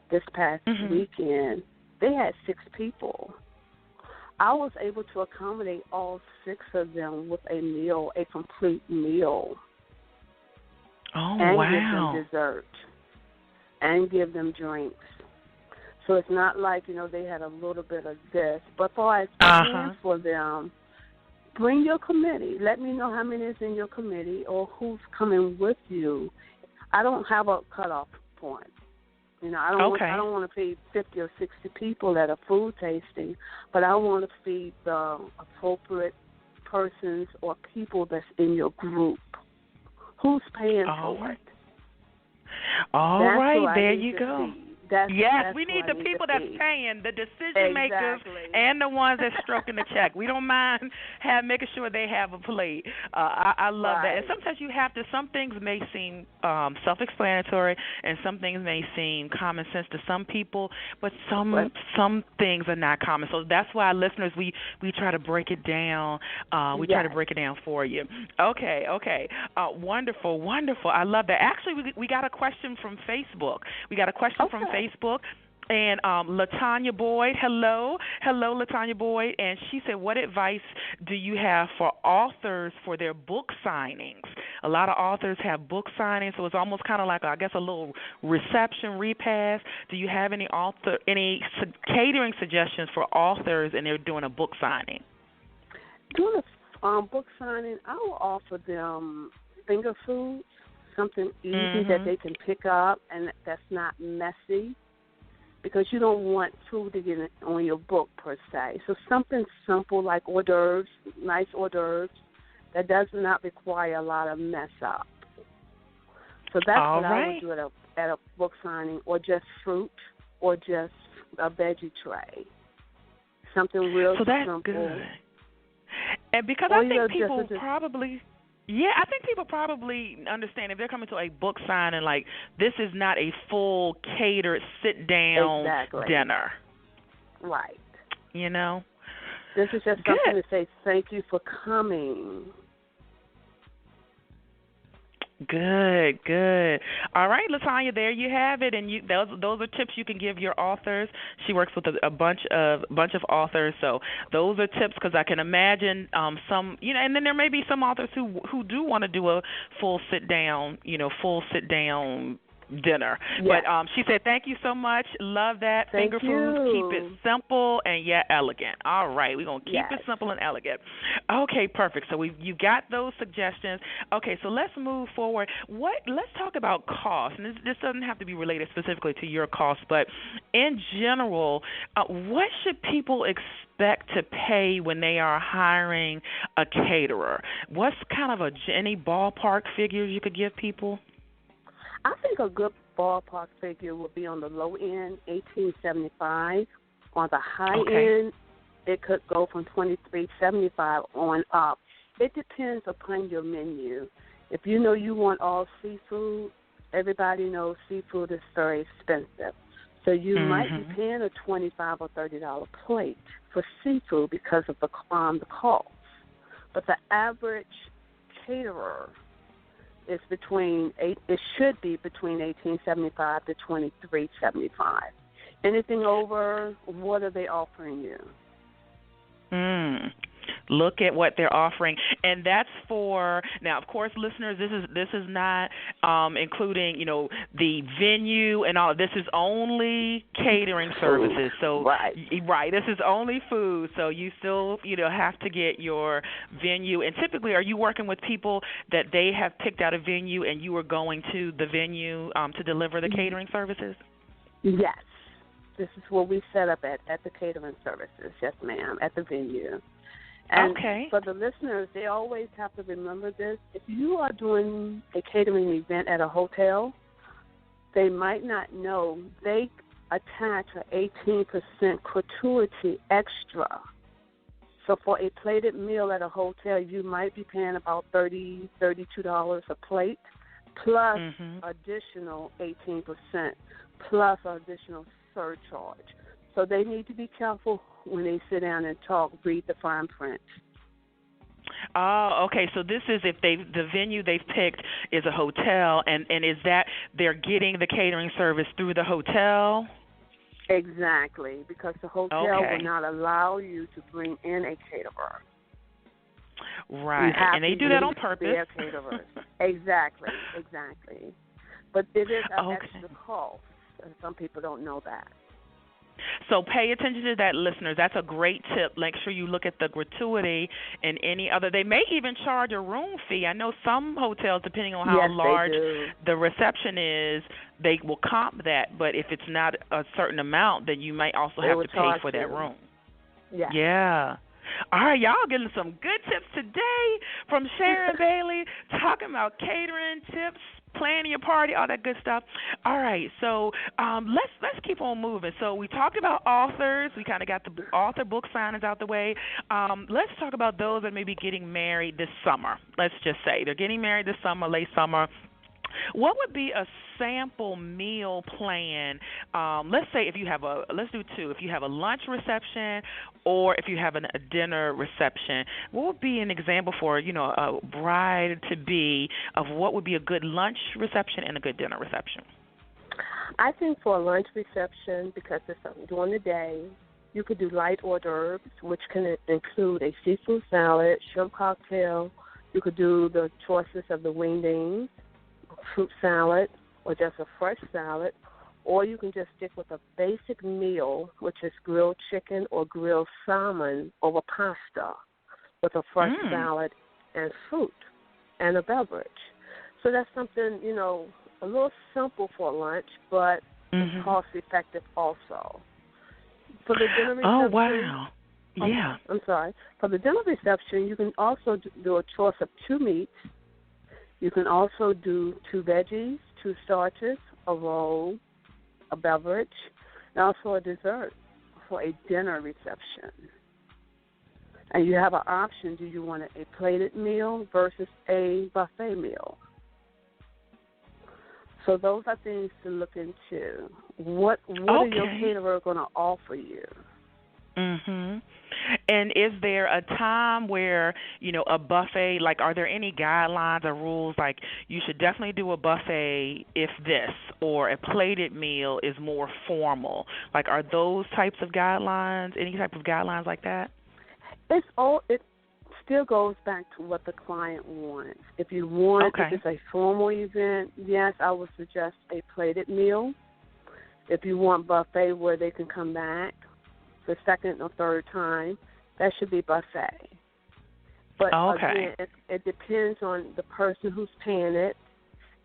this past weekend. They had 6 people. I was able to accommodate all 6 of them with a meal, a complete meal. Oh, and wow. Give them dessert and give them drinks. So it's not like, they had a little bit of this. But for as plans for them, bring your committee. Let me know how many is in your committee or who's coming with you. I don't have a cutoff point. I don't want to feed 50 or 60 people at a food tasting, but I want to feed the appropriate persons or people that's in your group. Who's paying for it? All right, there you go. That's we need the people that's paying, the decision makers, and the ones that's stroking the check. We don't mind making sure they have a plate. I love that. And sometimes you have to. Some things may seem self-explanatory, and some things may seem common sense to some people, but some things are not common. So that's why, listeners, we try to break it down. We try to break it down for you. Okay. Wonderful. I love that. Actually, we got a question from Facebook. Facebook, and LaTanya Boyd. Hello, LaTanya Boyd, and she said, "What advice do you have for authors for their book signings?" A lot of authors have book signings, so it's almost kind of like, I guess, a little reception repast. Do you have any catering suggestions for authors and they're doing a book signing? Doing a book signing, I will offer them finger foods. Something easy that they can pick up and that's not messy, because you don't want food to get on your book per se. So something simple like hors d'oeuvres, nice hors d'oeuvres, that does not require a lot of mess up. So that's what I would do at a book signing, or just fruit, or just a veggie tray. Something real simple. So that's good. And because I think people probably... Yeah, I think people probably understand if they're coming to a book signing, like, this is not a full catered sit-down dinner. Right. This is just something to say thank you for coming. Good. All right, LaTanya, there you have it, and those are tips you can give your authors. She works with a bunch of authors, so those are tips, because I can imagine some, and then there may be some authors who do want to do a full sit down dinner. Yes. But she said, thank you so much. Love that. Thank Finger you. foods. Keep it simple and yet elegant. All right. We're going to keep Yes. it simple and elegant. Okay, perfect. So you got those suggestions. Okay, so let's move forward. Let's talk about cost. And this doesn't have to be related specifically to your cost, but in general, what should people expect to pay when they are hiring a caterer? What's kind of any ballpark figures you could give people? I think a good ballpark figure would be on the low end, $18.75. On the high end, it could go from $23.75 on up. It depends upon your menu. If you know you want all seafood, everybody knows seafood is very expensive. So you might be paying a $25 or $30 plate for seafood because of the cost. But the average caterer is it should be between $18.75 to $23.75. Anything over, what are they offering you? Look at what they're offering, and that's for now. Of course, listeners, this is not including the venue and all. This is only catering services. So right, this is only food. So you still have to get your venue. And typically, are you working with people that they have picked out a venue and you are going to the venue to deliver the catering services? Yes, this is what we set up at the catering services. Yes, ma'am, at the venue. And for the listeners, they always have to remember this. If you are doing a catering event at a hotel, they might not know they attach an 18% gratuity extra. So for a plated meal at a hotel, you might be paying about $30, $32 a plate, plus additional 18%, plus additional surcharge. So they need to be careful when they sit down and talk, read the fine print. Oh, okay. So this is if the venue they've picked is a hotel, and is that they're getting the catering service through the hotel? Exactly, because the hotel will not allow you to bring in a caterer. Right, and they do that on purpose. Their caterers. Exactly. But it is an extra cost, and some people don't know that. So pay attention to that, listeners. That's a great tip. Make sure you look at the gratuity and any other. They may even charge a room fee. I know some hotels, depending on how large the reception is, they will comp that. But if it's not a certain amount, then you might also have to pay for that room. Yeah. All right, y'all getting some good tips today from Sharon Bailey, talking about catering tips, planning your party, all that good stuff. All right, so let's keep on moving. So we talked about authors. We kind of got the author book signings out the way. Let's talk about those that may be getting married this summer. Let's just say they're getting married this summer, late summer. What would be a sample meal plan? Let's say let's do two. If you have a lunch reception or if you have a dinner reception, what would be an example for, a bride-to-be of what would be a good lunch reception and a good dinner reception? I think for a lunch reception, because it's during the day, you could do light hors d'oeuvres, which can include a seafood salad, shrimp cocktail. You could do the choices of the winged beans, fruit salad, or just a fresh salad, or you can just stick with a basic meal, which is grilled chicken or grilled salmon over pasta with a fresh salad and fruit and a beverage. So that's something, a little simple for lunch, but it's cost-effective also. For the dinner reception, oh, wow. Yeah. I'm sorry. For the dinner reception, you can also do a choice of 2 meats. You can also do 2 veggies, 2 starches, a roll, a beverage, and also a dessert for a dinner reception. And you have an option. Do you want a plated meal versus a buffet meal? So those are things to look into. What are your caterers going to offer you? And is there a time where, a buffet, are there any guidelines or rules, you should definitely do a buffet if this, or a plated meal is more formal? Are those types of guidelines, any type of guidelines like that? It still goes back to what the client wants. If you want, if it's a formal event, yes, I would suggest a plated meal. If you want buffet where they can come back the second or third time, that should be buffet. But again, it depends on the person who's paying it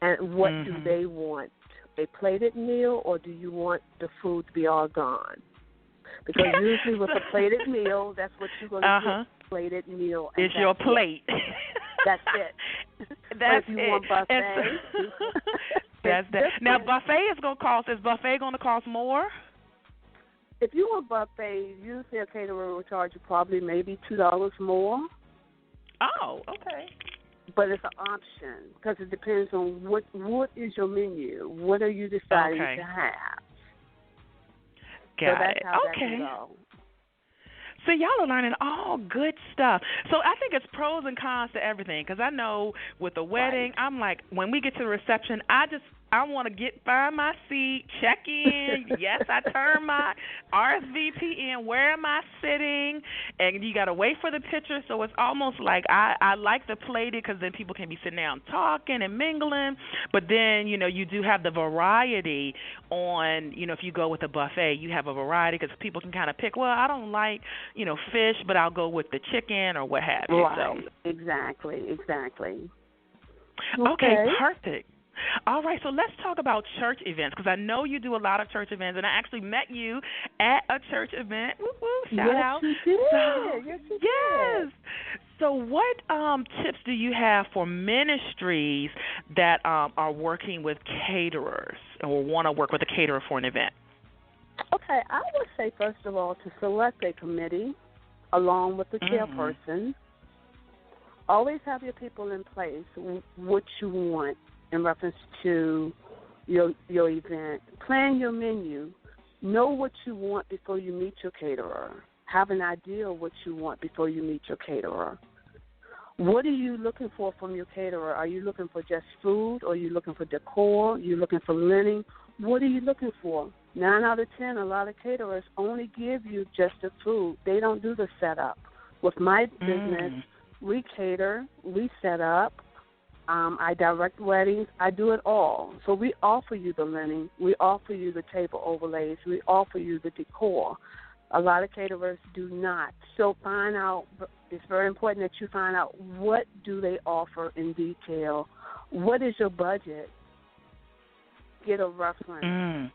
and what do they want. A plated meal, or do you want the food to be all gone? Because usually with a plated meal, that's what you're going to get, plated meal. And it's your plate. That's it. That's if you want buffet. That's that. Now, buffet is buffet going to cost more? If you want buffet, usually a caterer will charge you probably maybe $2 more. Oh, okay. But it's an option because it depends on what is your menu. What are you deciding to have? Got it. How that can go. So y'all are learning all good stuff. So I think it's pros and cons to everything because I know with a wedding, I'm like, when we get to the reception, I want to find my seat, check in. Yes, I turn my RSVP in. Where am I sitting? And you got to wait for the picture. So it's almost like I like the plated because then people can be sitting down talking and mingling. But then, you do have the variety on, if you go with a buffet, you have a variety because people can kind of pick, well, I don't like, fish, but I'll go with the chicken or what have you. Right. So. Exactly. Okay, perfect. All right, so let's talk about church events because I know you do a lot of church events, and I actually met you at a church event. Woo-woo, shout out. You did. Yes, you did. So what tips do you have for ministries that are working with caterers or want to work with a caterer for an event? Okay, I would say, first of all, to select a committee along with the chairperson. Always have your people in place, what you want in reference to your event. Plan your menu. Know what you want before you meet your caterer. Have an idea of what you want before you meet your caterer. What are you looking for from your caterer? Are you looking for just food, or are you looking for decor? Are you looking for linen? What are you looking for? 9 out of 10, a lot of caterers only give you just the food. They don't do the setup. With my business, we cater, we set up, I direct weddings. I do it all. So we offer you the linen. We offer you the table overlays. We offer you the decor. A lot of caterers do not. So find out. It's very important that you find out what do they offer in detail. What is your budget? Get a reference.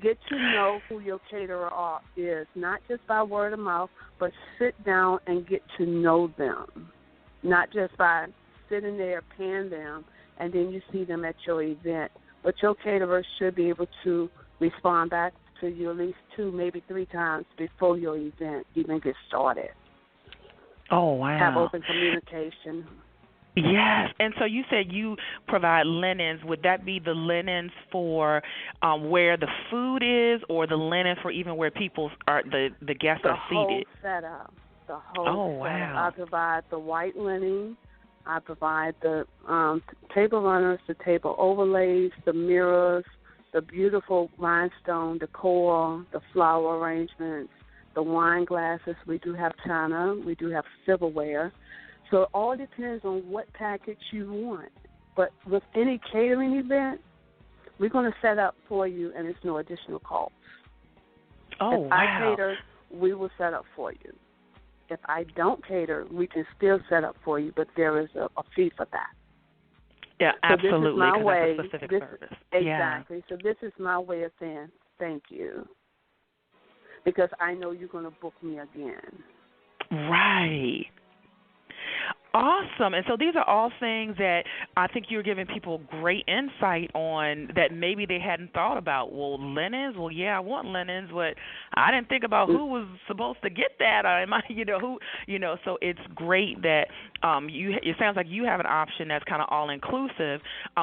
Get to know who your caterer is, not just by word of mouth, but sit down and get to know them, not just by sitting there paying them, and then you see them at your event. But your caterer should be able to respond back to you at least 2, maybe 3 times before your event even gets started. Oh, wow. Have open communication. Yes, and so you said you provide linens. Would that be the linens for where the food is, or the linen for even where people are, the guests are seated? The whole setup. I provide the white linen. I provide the table runners, the table overlays, the mirrors, the beautiful rhinestone decor, the flower arrangements, the wine glasses. We do have china. We do have silverware. So it all depends on what package you want. But with any catering event, we're going to set up for you, and it's no additional cost. Oh, if wow. I cater, we will set up for you. If I don't cater, we can still set up for you, but there is a fee for that. Yeah, absolutely. So this is my way. That's a specific service. Exactly. Yeah. So this is my way of saying thank you, because I know you're going to book me again. Right. Awesome. And so these are all things that I think you're giving people great insight on that maybe they hadn't thought about. Well, linens? Well, yeah, I want linens, but I didn't think about who was supposed to get that. So it's great that it sounds like you have an option that's kind of all-inclusive,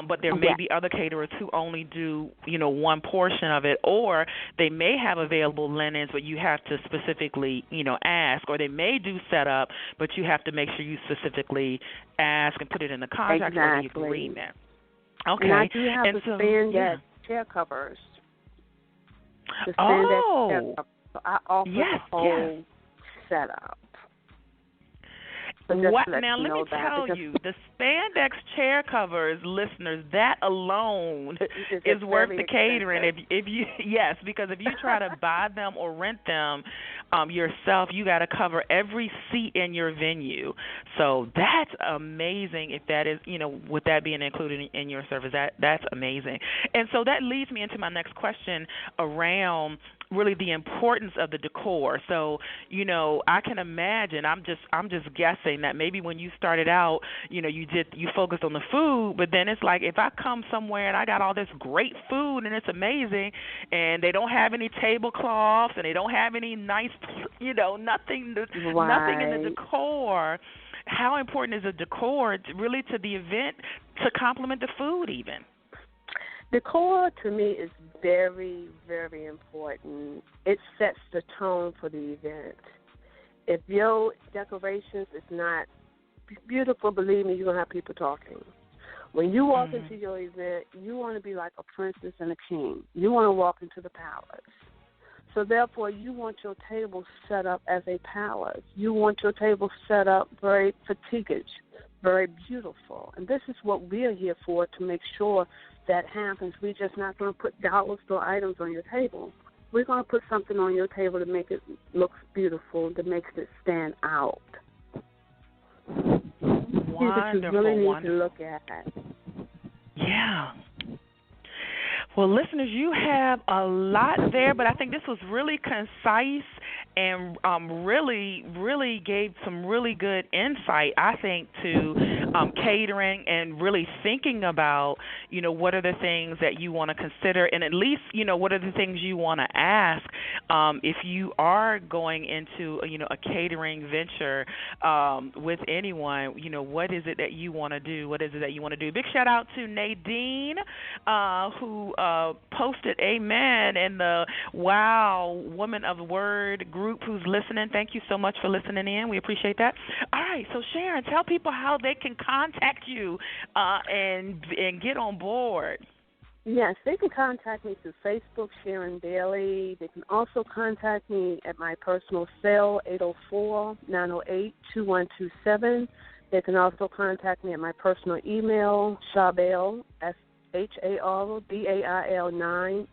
but there may be other caterers who only do, one portion of it, or they may have available linens, but you have to specifically, ask, or they may do setup, but you have to make sure you specifically ask and put it in the contract or the agreement. Okay. And I do have the spandex chair covers. The spandex chair covers. So I offer the whole setup. What? Now, let me tell you, the spandex chair covers, listeners, that alone is worth the catering. If you yes, because if you try to buy them or rent them yourself, you got to cover every seat in your venue. So that's amazing. If that is, with that being included in your service, that's amazing. And so that leads me into my next question around really the importance of the decor. So, I can imagine, I'm just guessing that maybe when you started out, you focused on the food, but then it's like if I come somewhere and I got all this great food and it's amazing and they don't have any tablecloths and they don't have any nice, nothing in the decor, how important is the decor really to the event to complement the food even? Decor to me is very, very important. It sets the tone for the event. If your decorations is not beautiful, believe me, you're going to have people talking. When you walk into your event, you want to be like a princess and a king. You want to walk into the palace. So therefore, you want your table set up as a palace. You want your table set up very fatigued, very beautiful. And this is what we're here for, to make sure that happens. We're just not going to put dollar store items on your table. We're going to put something on your table to make it look beautiful, that makes it stand out. Wonderful, you really need to look at. Yeah. Well, listeners, you have a lot there, but I think this was really concise and really, really gave some really good insight, I think, to catering and really thinking about, what are the things that you want to consider, and at least, what are the things you want to ask if you are going into, a catering venture with anyone, what is it that you want to do? What is it that you want to do? Big shout out to Nadine, who posted amen in the Wow Woman of Word group who's listening. Thank you so much for listening in. We appreciate that. All right, so Sharon, tell people how they can contact you and get on board. Yes, they can contact me through Facebook, Sharon Bailey. They can also contact me at my personal cell, 804-908-2127. They can also contact me at my personal email, Sherrell, HARBAIL9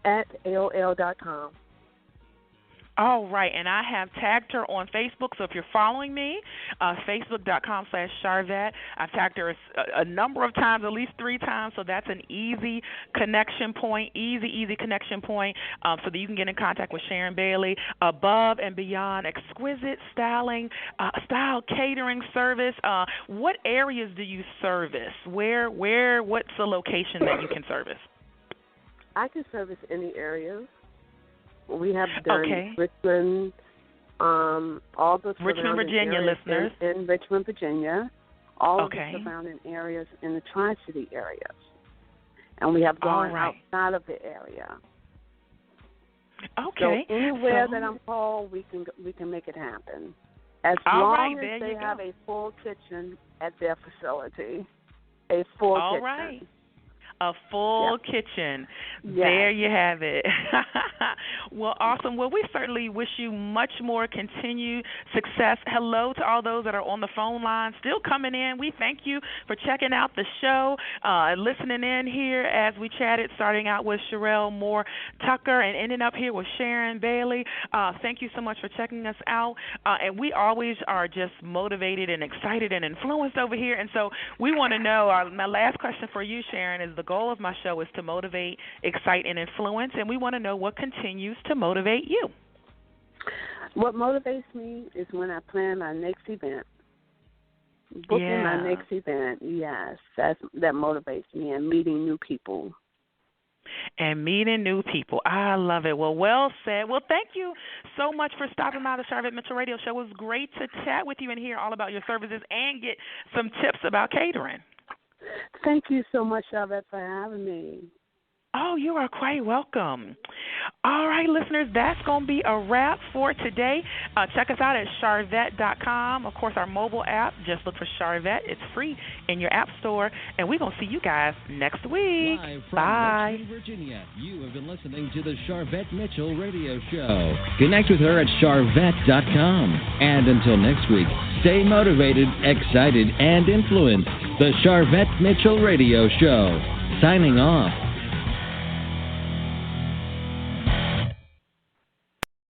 All right, and I have tagged her on Facebook, so if you're following me, facebook.com/Charvette. I've tagged her a number of times, at least 3 times, so that's an easy connection point, easy connection point, so that you can get in contact with Sharon Bailey. Above and beyond, exquisite style catering service. What areas do you service? What's the location that you can service? I can service any area. We have done Richmond, all the Richmond, Virginia listeners. In Richmond, Virginia, all of the surrounding areas in the Tri-City areas. And we have gone outside of the area. Okay. So anywhere that I'm called, we can make it happen. As long as they have a full kitchen at their facility. A full kitchen. A full kitchen. There you have it. Well, awesome. Well, we certainly wish you much more continued success. Hello to all those that are on the phone line still coming in. We thank you for checking out the show, listening in here as we chatted, starting out with Sherrell Moore Tucker and ending up here with Sharon Bailey. Thank you so much for checking us out. And we always are just motivated and excited and influenced over here. And so we want to know, my last question for you, Sharon, is the goal of my show is to motivate, excite, and influence, and we want to know what continues to motivate you. What motivates me is when I plan my next event. Booking my next event, yes, that motivates me, and meeting new people. And meeting new people. I love it. Well said. Well, thank you so much for stopping by the Charvette Mitchell Radio Show. It was great to chat with you and hear all about your services and get some tips about catering. Thank you so much, Charvette, for having me. Oh, you are quite welcome. All right, listeners, that's going to be a wrap for today. Check us out at Charvette.com. Of course, our mobile app, just look for Charvette. It's free in your app store. And we're going to see you guys next week. Live from Bye. Richmond, Virginia, you have been listening to the Charvette Mitchell Radio Show. Connect with her at Charvette.com. And until next week, stay motivated, excited, and influenced. The Charvette Mitchell Radio Show. Signing off.